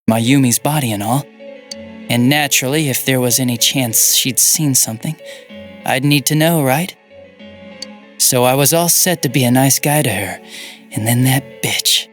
Mayumi's body and all. And naturally, if there was any chance she'd seen something, I'd need to know, right? So I was all set to be a nice guy to her, and then that bitch.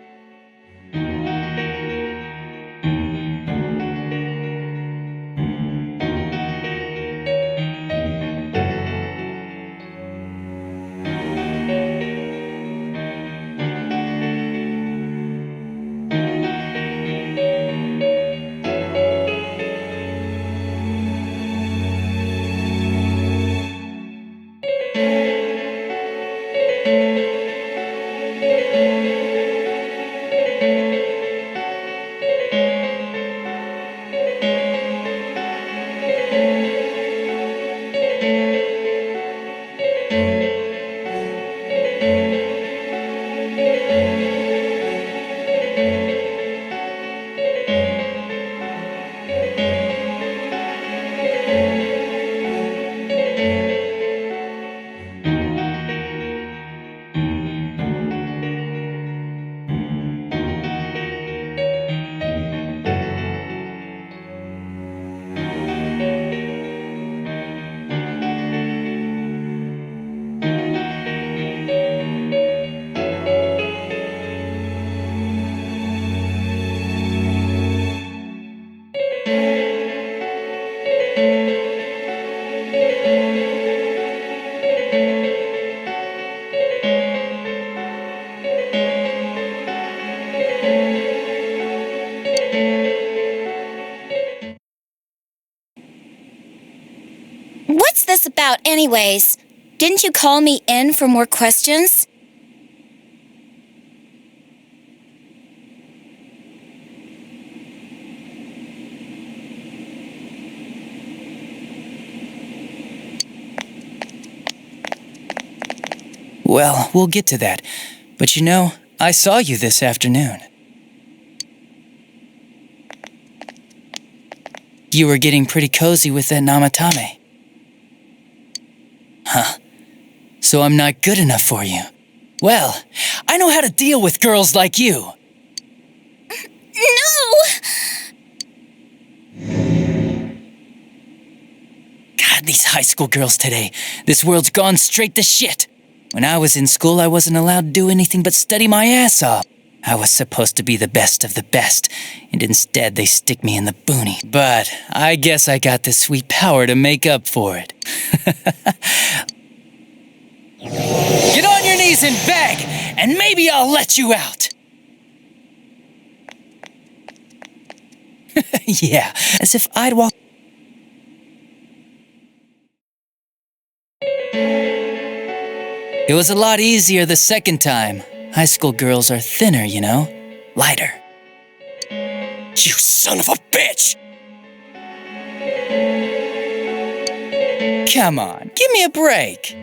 What's this about anyways? Didn't you call me in for more questions? Well, we'll get to that. But you know, I saw you this afternoon. You were getting pretty cozy with that Namatame. Huh. So I'm not good enough for you. Well, I know how to deal with girls like you. No! God, these high school girls today. This world's gone straight to shit. When I was in school, I wasn't allowed to do anything but study my ass off. I was supposed to be the best of the best, and instead they stick me in the boonie. But I guess I got the sweet power to make up for it. Get on your knees and beg, and maybe I'll let you out. Yeah, as if I'd walk... It was a lot easier the second time. High school girls are thinner, you know? Lighter. You son of a bitch! Come on, give me a break.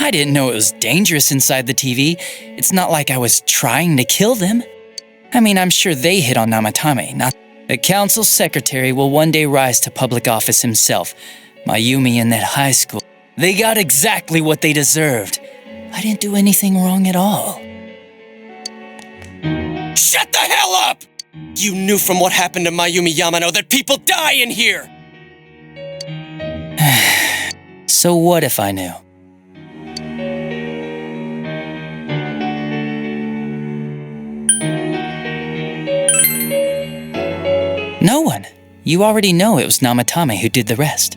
I didn't know it was dangerous inside the TV. It's not like I was trying to kill them. I mean, I'm sure they hit on Namatame, not... The council secretary will one day rise to public office himself. Mayumi in that high school. They got exactly what they deserved. I didn't do anything wrong at all. Shut the hell up! You knew from what happened to Mayumi Yamano that people die in here! So what if I knew? No one. You already know it was Namatame who did the rest.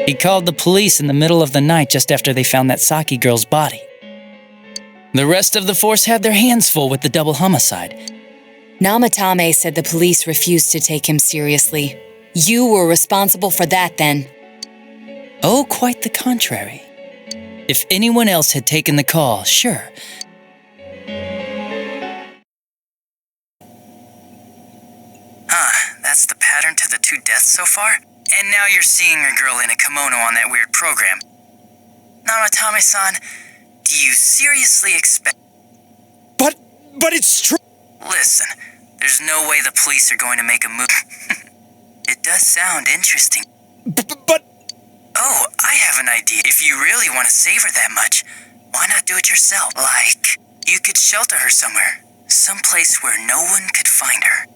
He called the police in the middle of the night just after they found that Saki girl's body. The rest of the force had their hands full with the double homicide. Namatame said the police refused to take him seriously. You were responsible for that then. Oh, quite the contrary. If anyone else had taken the call, sure. That's the pattern to the 2 deaths so far? And now you're seeing a girl in a kimono on that weird program. Namatame-san, do you seriously expect... But it's true. Listen, there's no way the police are going to make a move. It does sound interesting. But... Oh, I have an idea. If you really want to save her that much, why not do it yourself? Like, you could shelter her somewhere. Someplace where no one could find her.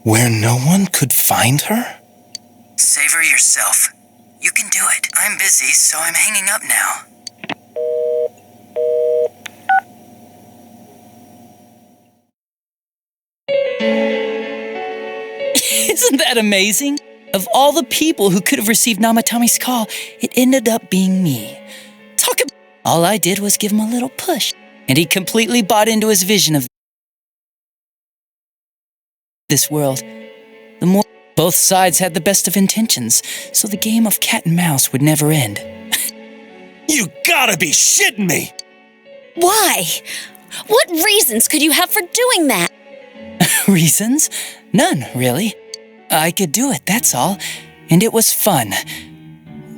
Where no one could find her? Save her yourself. You can do it. I'm busy, so I'm hanging up now. Isn't that amazing? Of all the people who could have received Namatame's call, it ended up being me. All I did was give him a little push, and he completely bought into his vision of this world. The more both sides had the best of intentions, so the game of cat and mouse would never end. You gotta be shitting me! Why? What reasons could you have for doing that? Reasons? None, really. I could do it, that's all. And it was fun.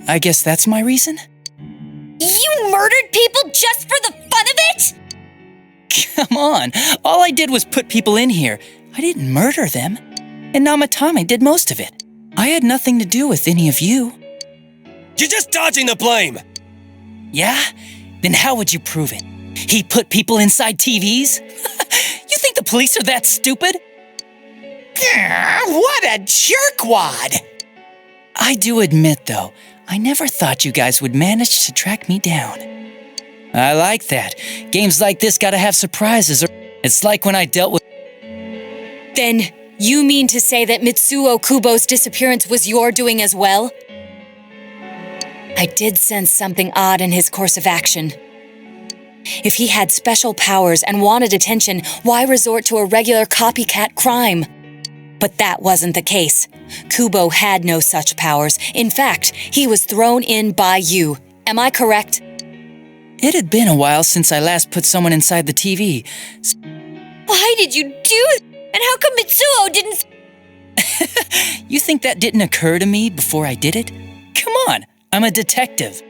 I guess that's my reason? You murdered people just for the fun of it? Come on, all I did was put people in here. I didn't murder them. And Namatame did most of it. I had nothing to do with any of you. You're just dodging the blame! Yeah? Then how would you prove it? He put people inside TVs? You think the police are that stupid? What a jerkwad! I do admit, though, I never thought you guys would manage to track me down. I like that. Games like this gotta have surprises, or it's like when I dealt with... Then, you mean to say that Mitsuo Kubo's disappearance was your doing as well? I did sense something odd in his course of action. If he had special powers and wanted attention, why resort to a regular copycat crime? But that wasn't the case. Kubo had no such powers. In fact, he was thrown in by you. Am I correct? It had been a while since I last put someone inside the TV. Why did you do it? And how come Mitsuo didn't... You think that didn't occur to me before I did it? Come on, I'm a detective.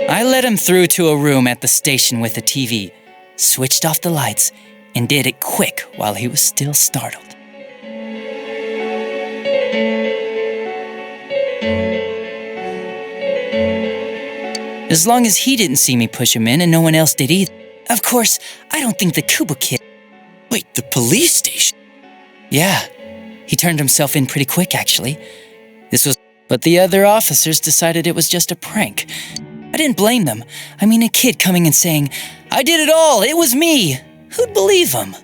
I led him through to a room at the station with a TV, switched off the lights, and did it quick while he was still startled. As long as he didn't see me push him in and no one else did either. Of course, I don't think the Kubo kid... Wait, the police station? Yeah, he turned himself in pretty quick, actually. But the other officers decided it was just a prank. I didn't blame them. I mean, a kid coming and saying, "I did it all, it was me." Who'd believe him?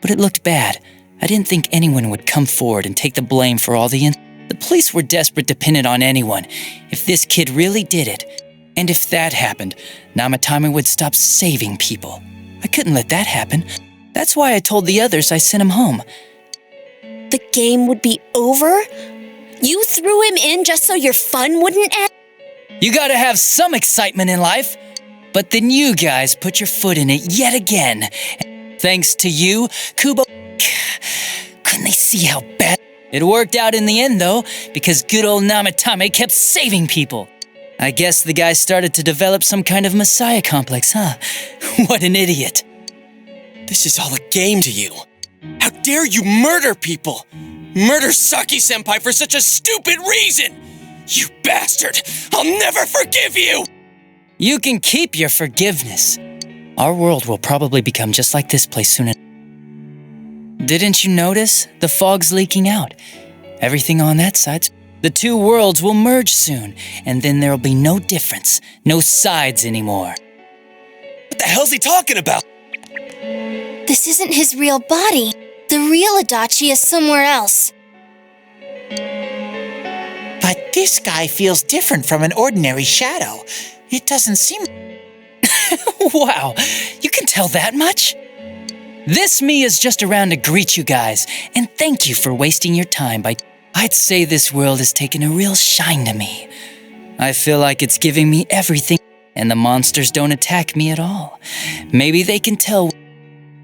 But it looked bad. I didn't think anyone would come forward and take the blame for all the The police were desperate to pin it on anyone. If this kid really did it, and if that happened, Namatame would stop saving people. I couldn't let that happen. That's why I told the others I sent him home. The game would be over? You threw him in just so your fun wouldn't end? You gotta have some excitement in life. But then you guys put your foot in it yet again. Thanks to you, Kubo... Couldn't they see how bad... It worked out in the end, though, because good old Namatame kept saving people. I guess the guy started to develop some kind of messiah complex, huh? What an idiot. This is all a game to you. How dare you murder people? Murder Saki-senpai for such a stupid reason! You bastard! I'll never forgive you! You can keep your forgiveness. Our world will probably become just like this place soon. Didn't you notice? The fog's leaking out. Everything on that side's... The two worlds will merge soon, and then there'll be no difference, no sides anymore. What the hell's he talking about? This isn't his real body. The real Adachi is somewhere else. This guy feels different from an ordinary shadow. It doesn't seem... Wow, you can tell that much? This me is just around to greet you guys, and thank you for wasting your time by... I'd say this world has taken a real shine to me. I feel like it's giving me everything, and the monsters don't attack me at all. Maybe they can tell...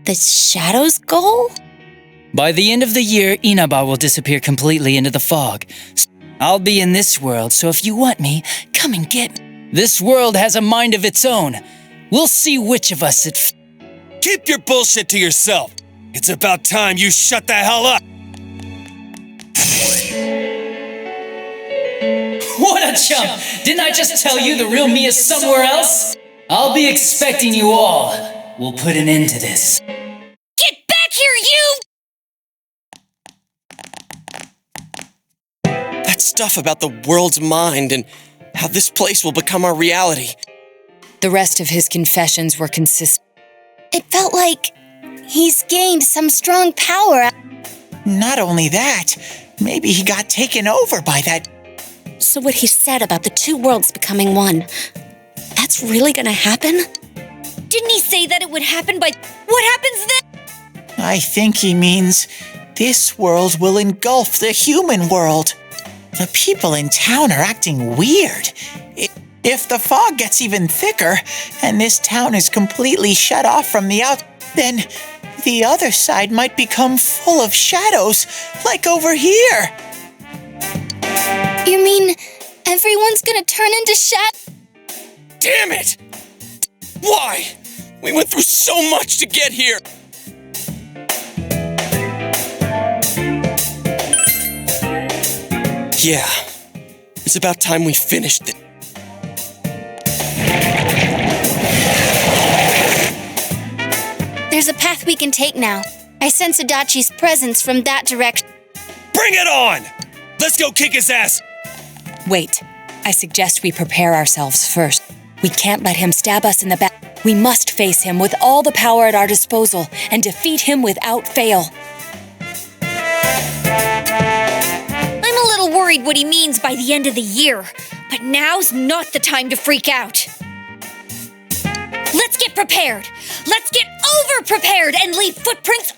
The Shadow's goal? By the end of the year, Inaba will disappear completely into the fog. I'll be in this world, so if you want me, come and get me. This world has a mind of its own. We'll see which of us it... Keep your bullshit to yourself. It's about time you shut the hell up. What a chump! Didn't I just tell you the real me is somewhere else? I'll be expecting you all. We'll put an end to this. Get back here, you! That stuff about the world's mind and how this place will become our reality. The rest of his confessions were consistent. It felt like he's gained some strong power. Not only that, maybe he got taken over by that... So what he said about the two worlds becoming one, that's really gonna happen? Didn't he say that it would happen by... What happens then? I think he means this world will engulf the human world. The people in town are acting weird. If the fog gets even thicker, and this town is completely shut off from the out, then the other side might become full of shadows, like over here. You mean everyone's gonna turn into Damn it! Why? We went through so much to get here. Yeah, it's about time we finished it. There's a path we can take now. I sense Adachi's presence from that direction. Bring it on! Let's go kick his ass! Wait, I suggest we prepare ourselves first. We can't let him stab us in the back. We must face him with all the power at our disposal and defeat him without fail. I'm a little worried what he means by the end of the year, but now's not the time to freak out. Let's get prepared. Let's get over-prepared and leave footprints